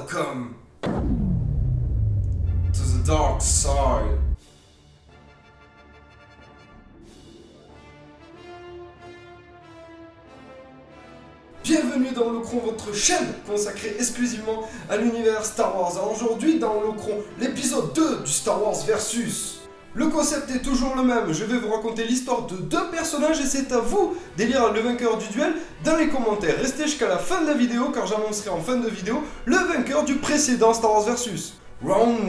Welcome to the dark side. Bienvenue dans Locron, votre chaîne consacrée exclusivement à l'univers Star Wars. Alors aujourd'hui dans Locron, l'épisode 2 du Star Wars Versus. Le concept est toujours le même, je vais vous raconter l'histoire de deux personnages et c'est à vous d'élire le vainqueur du duel dans les commentaires. Restez jusqu'à la fin de la vidéo car j'annoncerai en fin de vidéo le vainqueur du précédent Star Wars Versus. Round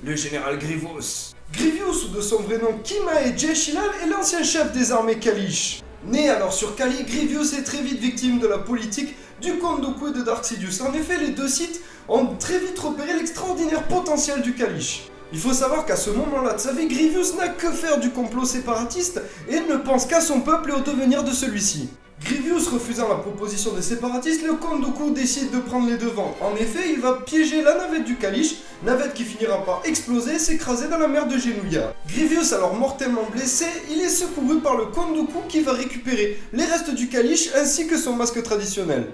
1, le général Grievous. Grievous, ou de son vrai nom Kimae Jeshilal, est l'ancien chef des armées Kalish. Né alors sur Kali, Grievous est très vite victime de la politique du Count Dooku et de Dark Sidious. En effet, les deux Sith ont très vite repéré l'extraordinaire potentiel du Kalish. Il faut savoir qu'à ce moment-là de sa vie, Grievous n'a que faire du complot séparatiste et ne pense qu'à son peuple et au devenir de celui-ci. Grievous refusant la proposition des séparatistes, le Count Dooku décide de prendre les devants. En effet, il va piéger la navette du Kalish, navette qui finira par exploser et s'écraser dans la mer de Geounoua. Grievous, alors mortellement blessé, il est secouru par le Count Dooku qui va récupérer les restes du Kalish ainsi que son masque traditionnel.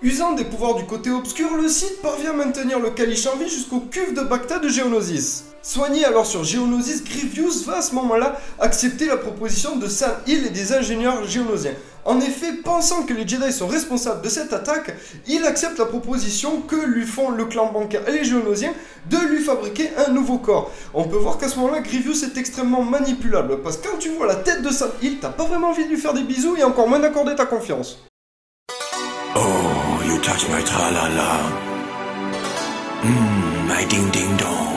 Usant des pouvoirs du côté obscur, le Sith parvient à maintenir le Kalish en vie jusqu'au cuve de Bacta de Geonosis. Soigné alors sur Geonosis, Grievous va à ce moment-là accepter la proposition de Sam Hill et des ingénieurs géonosiens. En effet, pensant que les Jedi sont responsables de cette attaque, il accepte la proposition que lui font le clan bancaire et les Géonosiens de lui fabriquer un nouveau corps. On peut voir qu'à ce moment-là, Grievous est extrêmement manipulable, parce que quand tu vois la tête de Sam Hill, t'as pas vraiment envie de lui faire des bisous et encore moins d'accorder ta confiance. Oh, you touch my tra-la-la. My ding-ding-dong.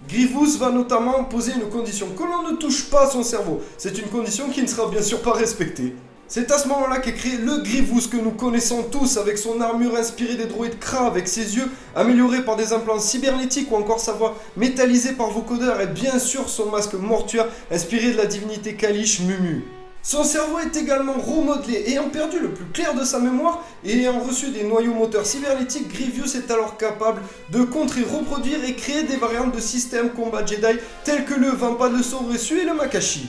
Grievous va notamment poser une condition, que l'on ne touche pas à son cerveau. C'est une condition qui ne sera bien sûr pas respectée. C'est à ce moment-là qu'est créé le Grievous que nous connaissons tous, avec son armure inspirée des droïdes Kra, avec ses yeux améliorés par des implants cybernétiques ou encore sa voix métallisée par vocodeur et bien sûr son masque mortuaire inspiré de la divinité Kalish Mumu. Son cerveau est également remodelé, ayant perdu le plus clair de sa mémoire et ayant reçu des noyaux moteurs cybernétiques, Grievous est alors capable de contrer, reproduire et créer des variantes de systèmes combat Jedi tels que le Vampa de Soresu et le Makashi.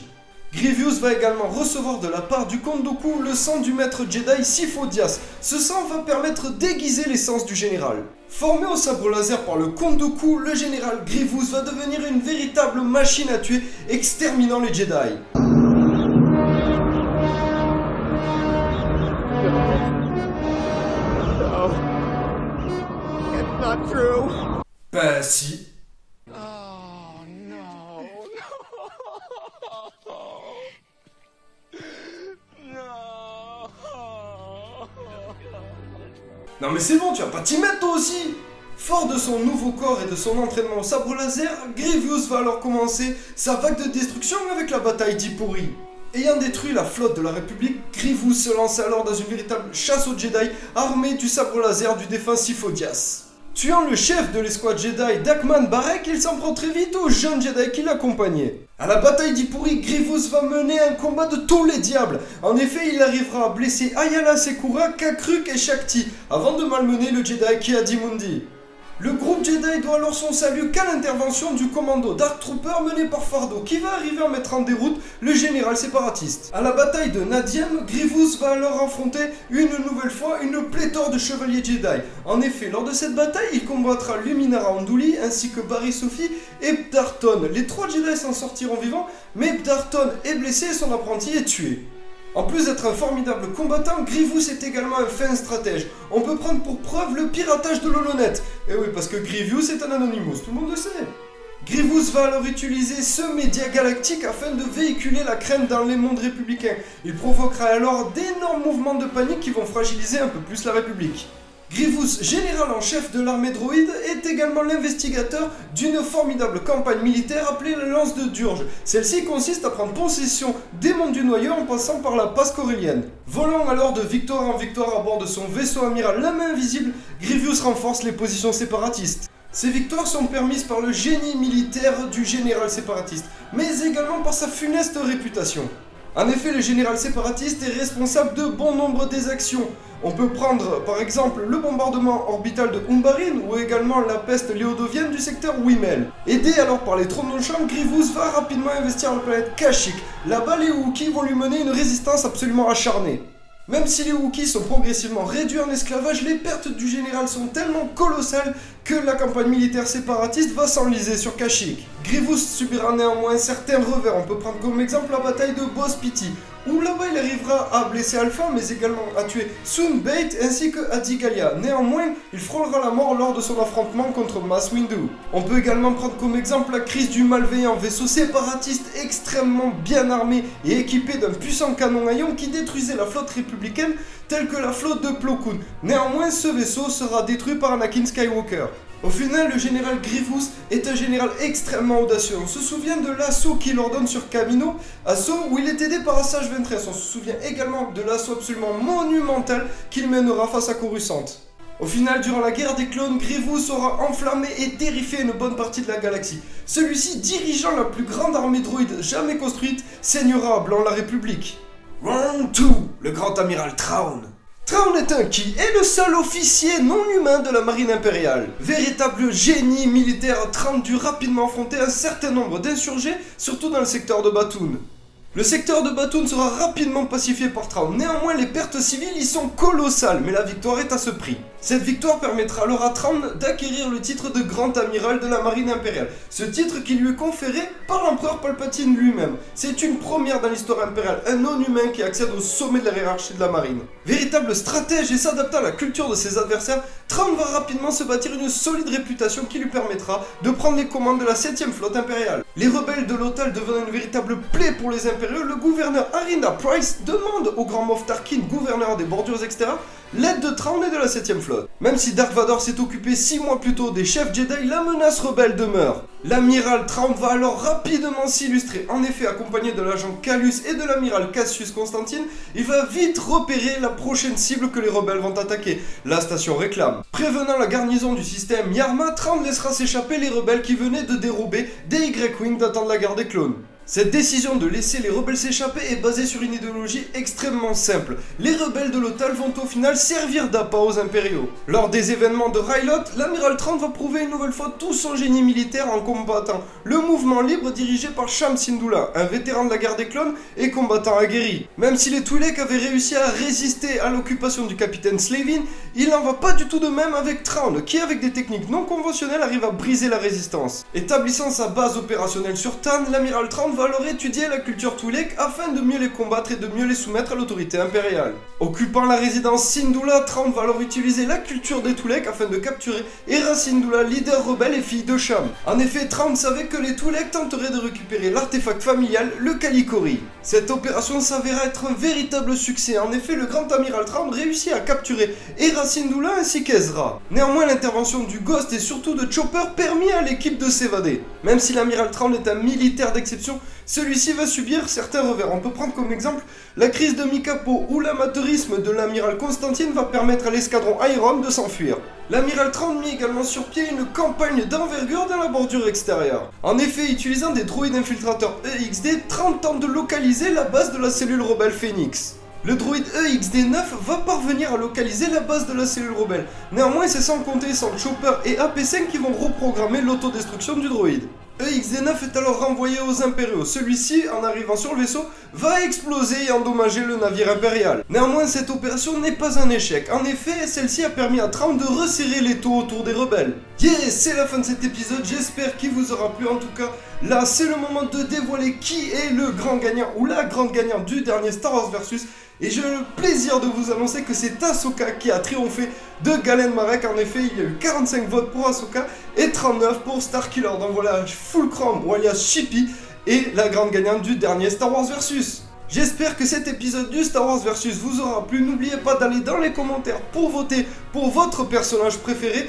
Grievous va également recevoir de la part du Count Dooku le sang du maître Jedi Sifo Dyas. Ce sang va permettre d'aiguiser l'essence du général. Formé au sabre laser par le Count Dooku, le général Grievous va devenir une véritable machine à tuer, exterminant les Jedi. Not true. Ben si. Oh no. Non mais c'est bon, tu vas pas t'y mettre toi aussi. Fort de son nouveau corps et de son entraînement au sabre laser, Grievous va alors commencer sa vague de destruction avec la bataille d'Ipuri. Ayant détruit la flotte de la République, Grievous se lance alors dans une véritable chasse aux Jedi armé du sabre laser du défunt Sifo Dyas. Tuant le chef de l'escouade Jedi Dakman Barek, il s'en prend très vite aux jeunes Jedi qui l'accompagnaient. À la bataille d'Ipuri, Grievous va mener un combat de tous les diables. En effet, il arrivera à blesser Ayala Secura, Kakruk et Shakti, avant de malmener le Jedi Ki-Adi-Mundi. Le groupe Jedi doit alors son salut qu'à l'intervention du commando Dark Trooper mené par Fardo, qui va arriver à mettre en déroute le général séparatiste. À la bataille de Nadiem, Grievous va alors affronter une nouvelle fois une pléthore de chevaliers Jedi. En effet, lors de cette bataille, il combattra Luminara Unduli ainsi que Barry Sophie et Bdarton. Les trois Jedi s'en sortiront vivants, mais Bdarton est blessé et son apprenti est tué. En plus d'être un formidable combattant, Grievous est également un fin stratège. On peut prendre pour preuve le piratage de l'Holonet. Et oui, parce que Grievous est un Anonymous, tout le monde le sait. Grievous va alors utiliser ce média galactique afin de véhiculer la crainte dans les mondes républicains. Il provoquera alors d'énormes mouvements de panique qui vont fragiliser un peu plus la République. Grievous, général en chef de l'armée droïde, est également l'investigateur d'une formidable campagne militaire appelée la Lance de Durge. Celle-ci consiste à prendre possession des mondes du noyau en passant par la passe corélienne. Volant alors de victoire en victoire à bord de son vaisseau amiral La Main Invisible, Grievous renforce les positions séparatistes. Ces victoires sont permises par le génie militaire du général séparatiste, mais également par sa funeste réputation. En effet, le général séparatiste est responsable de bon nombre des actions. On peut prendre par exemple le bombardement orbital de Umbarin ou également la peste léodovienne du secteur Wimel. Aidé alors par les trônes de champ, Grievous va rapidement investir la planète Kashyyyk. Là-bas, les Wookiees vont lui mener une résistance absolument acharnée. Même si les Wookiees sont progressivement réduits en esclavage, les pertes du général sont tellement colossales que la campagne militaire séparatiste va s'enliser sur Kashyyyk. Grievous subira néanmoins certains revers, on peut prendre comme exemple la bataille de Boz Pity, où là-bas il arrivera à blesser Alpha mais également à tuer Sun Bait ainsi que Adigalia. Néanmoins, il frôlera la mort lors de son affrontement contre Mace Windu. On peut également prendre comme exemple la crise du Malveillant, vaisseau séparatiste extrêmement bien armé et équipé d'un puissant canon à ion qui détruisait la flotte républicaine telle que la flotte de Plo Koon. Néanmoins, ce vaisseau sera détruit par Anakin Skywalker. Au final, le général Grievous est un général extrêmement audacieux. On se souvient de l'assaut qu'il ordonne sur Kamino, assaut où il est aidé par Asajj Ventress. On se souvient également de l'assaut absolument monumental qu'il mènera face à Coruscant. Au final, durant la guerre des clones, Grievous aura enflammé et terrifié une bonne partie de la galaxie. Celui-ci, dirigeant la plus grande armée droïde jamais construite, saignera blanc la République. Round 2, le grand amiral Thrawn. Thrawn est un qui est le seul officier non humain de la marine impériale. Véritable génie militaire, Thrawn dut rapidement affronter un certain nombre d'insurgés, surtout dans le secteur de Batoon. Le secteur de Batoon sera rapidement pacifié par Thrawn, néanmoins les pertes civiles y sont colossales, mais la victoire est à ce prix. Cette victoire permettra alors à Thrawn d'acquérir le titre de grand amiral de la marine impériale, ce titre qui lui est conféré par l'empereur Palpatine lui-même. C'est une première dans l'histoire impériale, un non-humain qui accède au sommet de la hiérarchie de la marine. Véritable stratège et s'adaptant à la culture de ses adversaires, Thrawn va rapidement se bâtir une solide réputation qui lui permettra de prendre les commandes de la 7ème flotte impériale. Les rebelles de Lothal devenant une véritable plaie pour les impériaux, le gouverneur Arina Price demande au grand Moff Tarkin, gouverneur des bordures extérieures, l'aide de Thrawn et de la 7ème flotte. Même si Dark Vador s'est occupé 6 mois plus tôt des chefs Jedi, la menace rebelle demeure. L'amiral Thrawn va alors rapidement s'illustrer. En effet, accompagné de l'agent Kallus et de l'amiral Cassius Constantine, il va vite repérer la prochaine cible que les rebelles vont attaquer, la station Réclame. Prévenant la garnison du système Yarma, Thrawn laissera s'échapper les rebelles qui venaient de dérober des Y-Wing datant de la guerre des clones. Cette décision de laisser les rebelles s'échapper est basée sur une idéologie extrêmement simple. Les rebelles de Lothal vont au final servir d'appât aux impériaux. Lors des événements de Rylot, l'amiral Thrawn va prouver une nouvelle fois tout son génie militaire en combattant le mouvement libre dirigé par Cham Syndulla, un vétéran de la guerre des clones et combattant aguerri. Même si les Twi'lek avaient réussi à résister à l'occupation du capitaine Slavin, il n'en va pas du tout de même avec Thrawn, qui avec des techniques non conventionnelles arrive à briser la résistance. Établissant sa base opérationnelle sur Tann, l'amiral Thrawn va alors étudier la culture Twi'lek afin de mieux les combattre et de mieux les soumettre à l'autorité impériale. Occupant la résidence Syndulla, Thrawn va alors utiliser la culture des Twi'lek afin de capturer Hera Syndulla, leader rebelle et fille de Cham. En effet, Thrawn savait que les Twi'lek tenteraient de récupérer l'artefact familial, le Calicori. Cette opération s'avéra être un véritable succès. En effet, le grand amiral Thrawn réussit à capturer Hera Syndulla ainsi qu'Ezra. Néanmoins, l'intervention du Ghost et surtout de Chopper permit à l'équipe de s'évader. Même si l'amiral Thrawn est un militaire d'exception, celui-ci va subir certains revers. On peut prendre comme exemple la crise de Mikapo, où l'amateurisme de l'amiral Constantine va permettre à l'escadron Iron de s'enfuir. L'amiral Thrawn mit également sur pied une campagne d'envergure dans la bordure extérieure. En effet, utilisant des droïdes infiltrateurs EXD, Thrawn tente de localiser la base de la cellule rebelle Phoenix. Le droïde EXD-9 va parvenir à localiser la base de la cellule rebelle. Néanmoins, c'est sans compter sans Chopper et AP5 qui vont reprogrammer l'autodestruction du droïde. EXD-9 est alors renvoyé aux impériaux. Celui-ci, en arrivant sur le vaisseau, va exploser et endommager le navire impérial. Néanmoins, cette opération n'est pas un échec. En effet, celle-ci a permis à Thrawn de resserrer l'étau autour des rebelles. Yes, c'est la fin de cet épisode, j'espère qu'il vous aura plu. En tout cas, là, c'est le moment de dévoiler qui est le grand gagnant ou la grande gagnante du dernier Star Wars Versus. Et j'ai le plaisir de vous annoncer que c'est Ahsoka qui a triomphé de Galen Marek. En effet, il y a eu 45 votes pour Ahsoka et 39 pour Starkiller. Donc voilà, Fulcrum ou alias Chippy est la grande gagnante du dernier Star Wars Versus. J'espère que cet épisode du Star Wars Versus vous aura plu. N'oubliez pas d'aller dans les commentaires pour voter pour votre personnage préféré.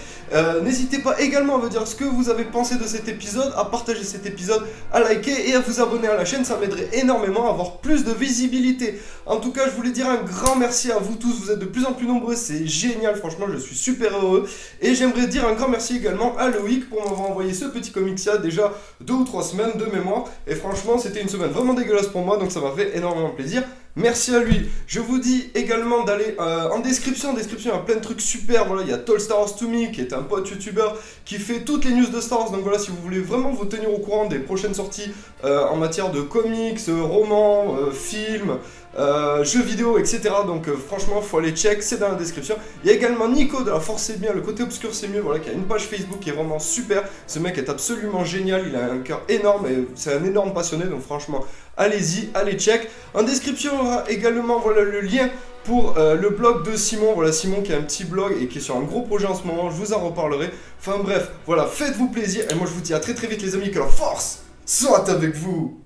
N'hésitez pas également à me dire ce que vous avez pensé de cet épisode, à partager cet épisode, à liker et à vous abonner à la chaîne. Ça m'aiderait énormément à avoir plus de visibilité. En tout cas, je voulais dire un grand merci à vous tous. Vous êtes de plus en plus nombreux. C'est génial. Franchement, je suis super heureux. Et j'aimerais dire un grand merci également à Loïc pour m'avoir envoyé ce petit comics il y a déjà 2 ou 3 semaines de mémoire. Et franchement, c'était une semaine vraiment dégueulasse pour moi. Donc ça m'a fait énormément plaisir. Merci à lui. Je vous dis également d'aller en description. En description, il y a plein de trucs super. Voilà, il y a Tall Star Wars to Me qui est un pote youtubeur qui fait toutes les news de Star Wars. Donc voilà, si vous voulez vraiment vous tenir au courant des prochaines sorties en matière de comics, romans, films, jeux vidéo, etc. Donc franchement, faut aller check, c'est dans la description. Il y a également Nico de la Force c'est bien, le côté obscur c'est mieux, voilà, qui a une page Facebook qui est vraiment super. Ce mec est absolument génial, il a un cœur énorme et c'est un énorme passionné, donc franchement, allez-y, allez check. En description, il y aura également voilà, le lien pour le blog de Simon. Voilà, Simon qui a un petit blog et qui est sur un gros projet en ce moment, je vous en reparlerai. Enfin bref, voilà, faites-vous plaisir et moi je vous dis à très vite les amis, que la force soit avec vous.